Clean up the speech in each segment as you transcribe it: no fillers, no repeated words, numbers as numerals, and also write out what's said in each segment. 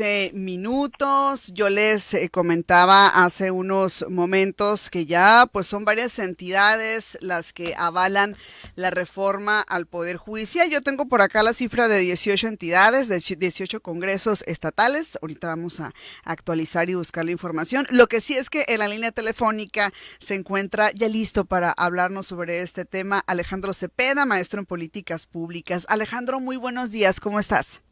robarte minutos. Yo les comentaba hace unos momentos que ya pues son varias entidades las que avalan la reforma al Poder Judicial. Yo tengo por acá la cifra de 18 entidades, de 18 congresos estatales. Ahorita vamos a actualizar y buscar la información. Lo que sí es que en la línea telefónica se encuentra ya listo para hablarnos sobre este tema Alejandro Cepeda, maestro en políticas públicas. Alejandro, muy buenos días, ¿cómo estás?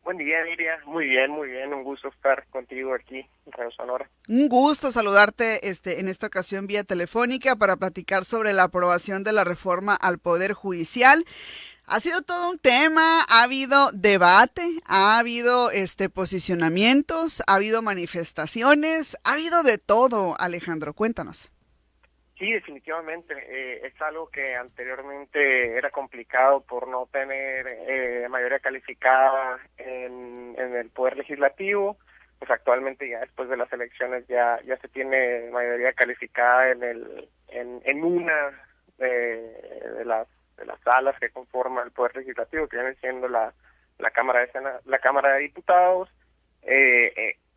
Buen día, Liria. Muy bien. Un gusto estar contigo aquí en Radio Sonora. Un gusto saludarte en esta ocasión vía telefónica para platicar sobre la aprobación de la reforma al Poder Judicial. Ha sido todo un tema, ha habido debate, ha habido posicionamientos, ha habido manifestaciones, ha habido de todo, Alejandro, cuéntanos. Sí, definitivamente. Es algo que anteriormente era complicado por no tener mayoría calificada en el Poder Legislativo. Pues actualmente ya después de las elecciones ya se tiene mayoría calificada en una de las salas que conforma el Poder Legislativo, que viene siendo la Cámara la Cámara de Diputados.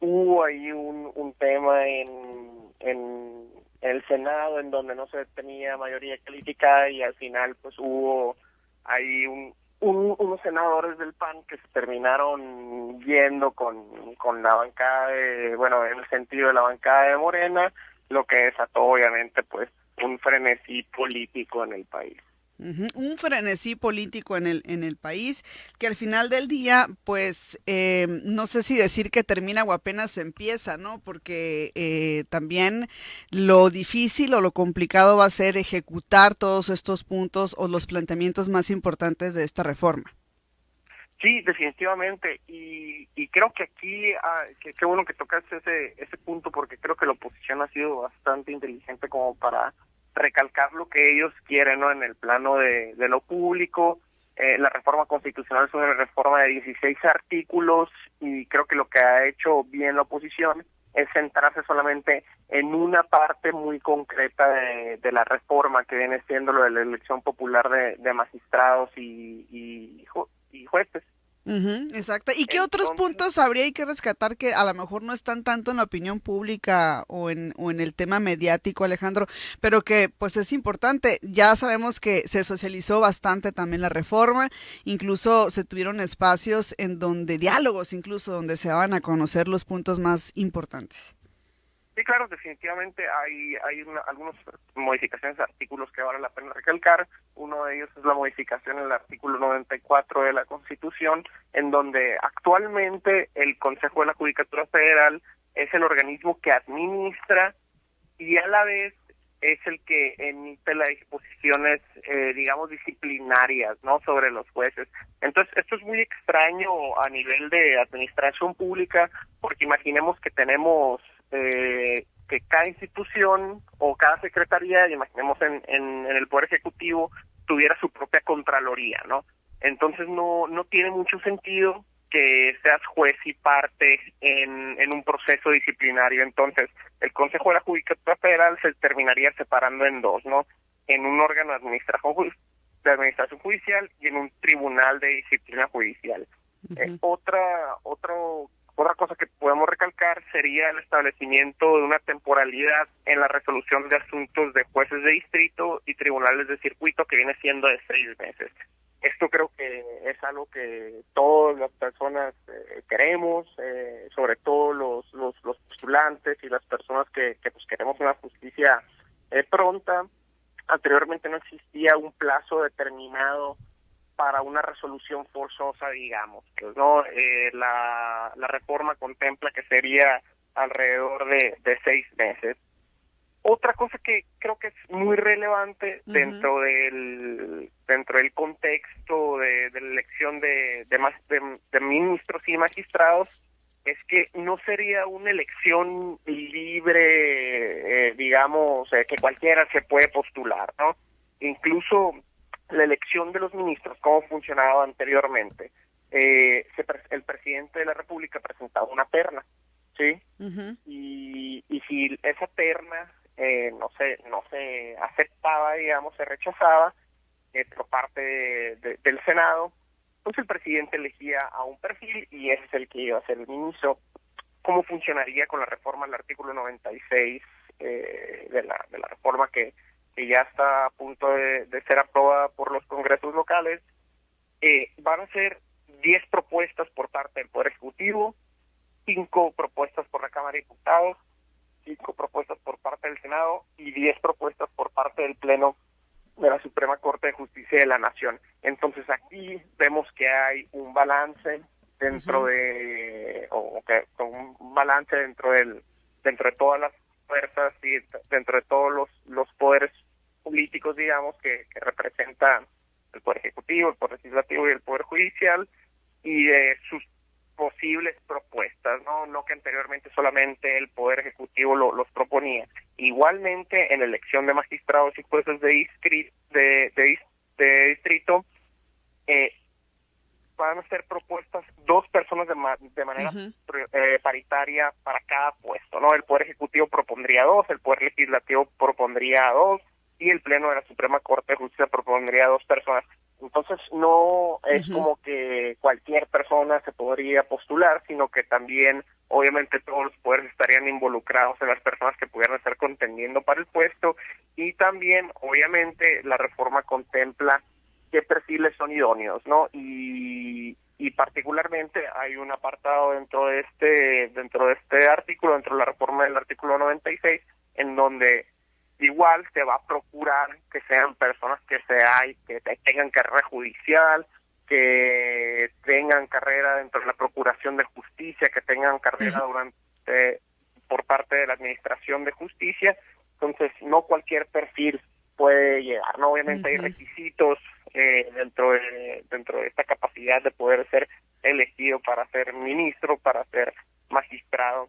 Hubo ahí un tema en el Senado en donde no se tenía mayoría calificada y al final pues hubo ahí unos senadores del PAN que se terminaron yendo con la bancada bueno, en el sentido de la bancada de Morena, lo que desató obviamente pues un frenesí político en el país. Un frenesí político en el país que al final del día, pues no sé si decir que termina o apenas empieza, ¿no? Porque también lo difícil o lo complicado va a ser ejecutar todos estos puntos o los planteamientos más importantes de esta reforma. Sí, definitivamente, y creo que aquí, qué bueno que tocas ese punto, porque creo que la oposición ha sido bastante inteligente como para recalcar lo que ellos quieren, ¿no? En el plano de lo público. La reforma constitucional es una reforma de 16 artículos, y creo que lo que ha hecho bien la oposición es centrarse solamente en una parte muy concreta de la reforma, que viene siendo lo de la elección popular de magistrados y jueces. Exacto. ¿Y qué otros Entonces, puntos habría que rescatar que a lo mejor no están tanto en la opinión pública o en el tema mediático, Alejandro, pero que pues es importante? Ya sabemos que se socializó bastante también la reforma, incluso se tuvieron espacios en donde diálogos, incluso donde se daban a conocer los puntos más importantes. sí, claro, definitivamente hay algunas modificaciones de artículos que vale la pena recalcar. Uno de ellos es la modificación en el artículo 94 de la Constitución, en donde actualmente el Consejo de la Judicatura Federal es el organismo que administra y a la vez es el que emite las disposiciones, digamos, disciplinarias, ¿no? Sobre los jueces. Entonces, esto es muy extraño a nivel de administración pública, porque imaginemos que tenemos que cada institución o cada secretaría, imaginemos en el Poder Ejecutivo, tuviera su propia Contraloría, ¿no? Entonces, no tiene mucho sentido que seas juez y parte en un proceso disciplinario. Entonces, el Consejo de la Judicatura Federal se terminaría separando en dos, ¿no? En un órgano de administración judicial y en un tribunal de disciplina judicial. Ujú. Otra cosa que podemos recalcar sería el establecimiento de una temporalidad en la resolución de asuntos de jueces de distrito y tribunales de circuito, que viene siendo de 6 meses. Esto creo que es algo que todas las personas queremos, sobre todo los postulantes y las personas que pues queremos una justicia pronta. Anteriormente no existía un plazo determinado para una resolución forzosa, digamos, pues, ¿no? La reforma contempla que sería alrededor de 6 meses. Otra cosa que creo que es muy relevante Ujú. dentro del contexto de la elección de ministros y magistrados es que no sería una elección libre, digamos, que cualquiera se puede postular, ¿no? Incluso la elección de los ministros, cómo funcionaba anteriormente. El presidente de la República presentaba una terna, ¿sí? Ujú. Y si esa terna no se aceptaba, digamos, se rechazaba por parte del Senado, pues el presidente elegía a un perfil y ese es el que iba a ser el ministro. ¿Cómo funcionaría con la reforma del artículo 96 de la reforma que ya está a punto de ser aprobada por los congresos locales? Van a ser 10 propuestas por parte del Poder Ejecutivo, 5 propuestas por la Cámara de Diputados, 5 propuestas por parte del Senado y 10 propuestas por parte del Pleno de la Suprema Corte de Justicia de la Nación. Entonces aquí vemos que hay un balance dentro de, un balance dentro de todas las fuerzas y dentro de todos los poderes políticos, digamos, que representan el Poder Ejecutivo, el Poder Legislativo y el Poder Judicial, y de sus posibles propuestas, no que anteriormente solamente el Poder Ejecutivo los proponía. Igualmente, en la elección de magistrados y jueces de distrito, van a ser propuestas 2 personas de manera paritaria para cada puesto, ¿no? El Poder Ejecutivo propondría 2, el Poder Legislativo propondría 2 y el Pleno de la Suprema Corte de Justicia propondría 2 personas. Entonces no es como que cualquier persona se podría postular, sino que también obviamente todos los poderes estarían involucrados en las personas que pudieran estar contendiendo para el puesto, y también obviamente la reforma contempla qué perfiles son idóneos, ¿no? Y particularmente hay un apartado dentro de este artículo, dentro de la reforma del artículo 96, en donde igual se va a procurar que sean personas que tengan carrera judicial, que tengan carrera dentro de la procuración de justicia, que tengan carrera por parte de la administración de justicia. Entonces no cualquier perfil puede llegar, ¿no? Obviamente hay requisitos dentro de esta capacidad de poder ser elegido para ser ministro, para ser magistrado.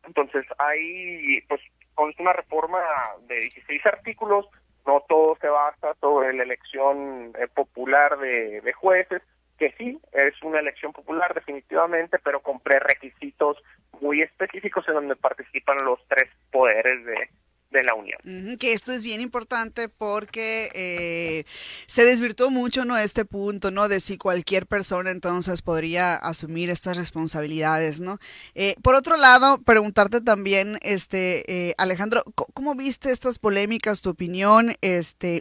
Entonces hay, pues, con una reforma de 16 artículos, no todo se basa sobre la elección popular de jueces, que sí, es una elección popular definitivamente, pero con prerequisitos muy específicos en donde participan los 3 poderes de la Unión. Que esto es bien importante porque se desvirtuó mucho, ¿no?, este punto, ¿no?, de si cualquier persona entonces podría asumir estas responsabilidades, ¿no? Por otro lado, preguntarte también, Alejandro, ¿cómo viste estas polémicas, tu opinión?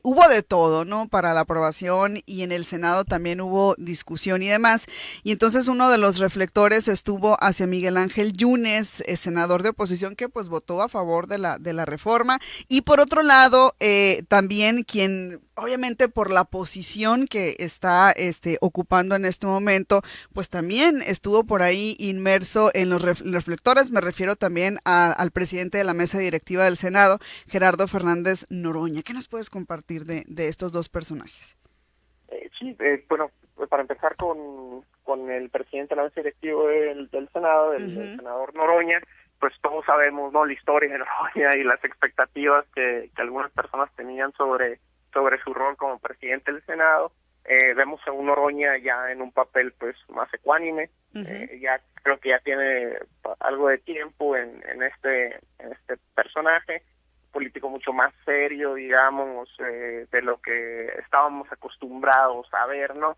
Hubo de todo, ¿no?, para la aprobación, y en el Senado también hubo discusión y demás, y entonces uno de los reflectores estuvo hacia Miguel Ángel Yunes, senador de oposición, que pues votó a favor de la reforma. Y por otro lado, también quien, obviamente por la posición que está ocupando en este momento, pues también estuvo por ahí inmerso en los reflectores. Me refiero también al presidente de la mesa directiva del Senado, Gerardo Fernández Noroña. ¿Qué nos puedes compartir de estos 2 personajes? Sí, bueno, para empezar con el presidente de la mesa directiva del Senado, el senador Noroña, pues todos sabemos, ¿no?, la historia de Noroña y las expectativas que algunas personas tenían sobre su rol como presidente del Senado. Vemos a un Noroña ya en un papel pues más ecuánime, ya creo que ya tiene algo de tiempo en este personaje político mucho más serio, digamos, de lo que estábamos acostumbrados a ver, ¿no?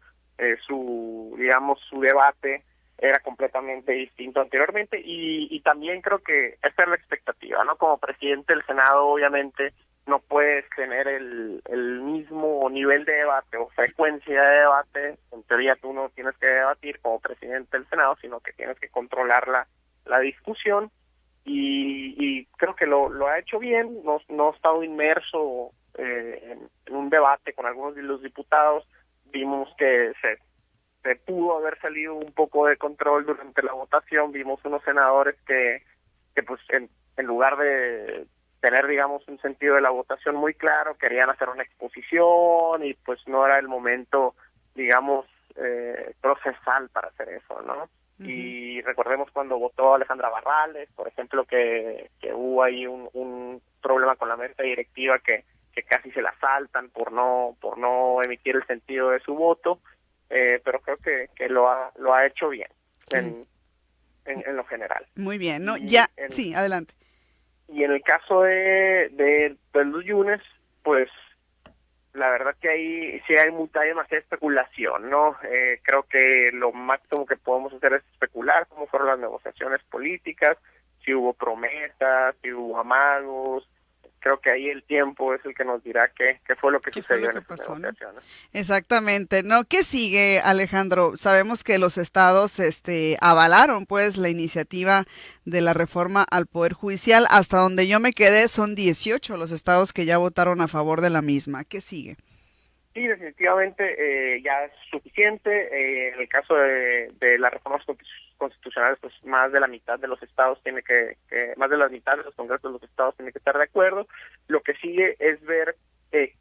Su debate era completamente distinto anteriormente, y también creo que esta es la expectativa, ¿no? Como presidente del Senado, obviamente, no puedes tener el mismo nivel de debate o frecuencia de debate. En teoría tú no tienes que debatir como presidente del Senado, sino que tienes que controlar la discusión, y creo que lo ha hecho bien. No ha estado inmerso en un debate con algunos de los diputados. Vimos que se pudo haber salido un poco de control durante la votación. Vimos unos senadores que pues en lugar de tener, digamos, un sentido de la votación muy claro, querían hacer una exposición, y pues no era el momento, digamos, procesal para hacer eso, ¿no? Y recordemos cuando votó Alejandra Barrales, por ejemplo, que hubo ahí un problema con la mesa directiva que casi se la saltan por no emitir el sentido de su voto. Pero creo que lo ha hecho bien en lo general. Muy bien, ¿no? Sí, adelante. Y en el caso de los Yunes, pues La verdad que ahí sí hay demasiada especulación, ¿no? Creo que lo máximo que podemos hacer es especular cómo fueron las negociaciones políticas, si hubo promesas, si hubo amagos. Creo que ahí el tiempo es el que nos dirá qué fue lo que ¿Qué fue lo sucedió en que esas pasó, no? negociaciones. Exactamente, ¿no? ¿Qué sigue, Alejandro? Sabemos que los estados, avalaron, pues, la iniciativa de la reforma al Poder Judicial. Hasta donde yo me quedé, son 18 los estados que ya votaron a favor de la misma. ¿Qué sigue? Sí, definitivamente ya es suficiente. En el caso de las reformas constitucionales, pues más de la mitad de los estados más de la mitad de los congresos de los estados tiene que estar de acuerdo. Lo que sigue es ver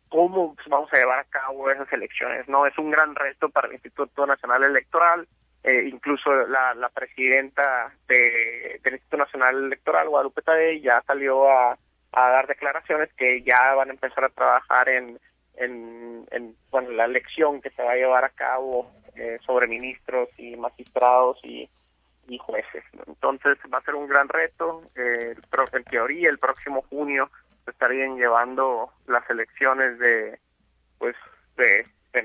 cómo pues, vamos a llevar a cabo esas elecciones, ¿no? Es un gran reto para el Instituto Nacional Electoral. Incluso la presidenta del Instituto Nacional Electoral, Guadalupe Tadei, ya salió a dar declaraciones que ya van a empezar a trabajar en bueno, la elección que se va a llevar a cabo sobre ministros y magistrados y jueces, ¿no? Entonces va a ser un gran reto. En teoría el próximo junio se estarían llevando las elecciones de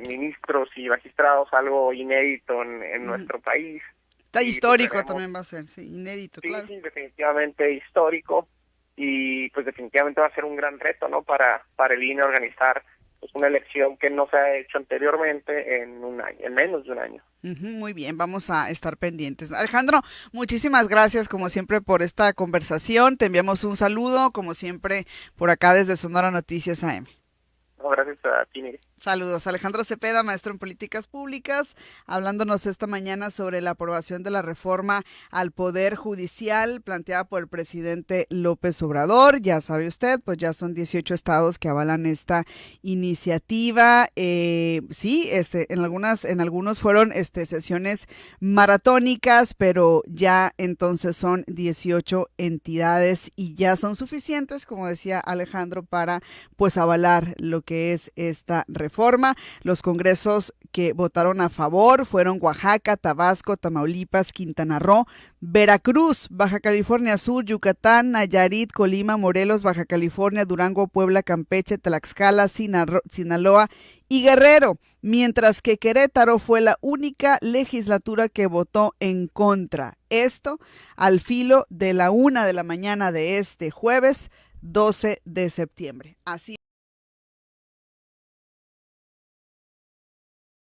ministros y magistrados, algo inédito en Ujú. nuestro país. Está Y pues histórico veremos. también va a ser, sí, inédito, Sí, claro. sí, definitivamente histórico, y pues definitivamente va a ser un gran reto, ¿no? Para el INE organizar pues una elección que no se ha hecho anteriormente en un año, en menos de un año. Ujú, muy bien, vamos a estar pendientes. Alejandro, muchísimas gracias como siempre por esta conversación. Te enviamos un saludo, como siempre, por acá desde Sonora Noticias AM. No, gracias a ti, Miguel. Saludos, Alejandro Cepeda, maestro en políticas públicas, hablándonos esta mañana sobre la aprobación de la reforma al Poder Judicial planteada por el presidente López Obrador. Ya sabe usted, pues ya son 18 estados que avalan esta iniciativa. Sí, en algunos fueron sesiones maratónicas, pero ya entonces son 18 entidades y ya son suficientes, como decía Alejandro, para pues avalar lo que es esta reforma. Los congresos que votaron a favor fueron Oaxaca, Tabasco, Tamaulipas, Quintana Roo, Veracruz, Baja California Sur, Yucatán, Nayarit, Colima, Morelos, Baja California, Durango, Puebla, Campeche, Tlaxcala, Sinaloa y Guerrero, mientras que Querétaro fue la única legislatura que votó en contra. Esto al filo de la 1 de la mañana de este jueves 12 de septiembre. Así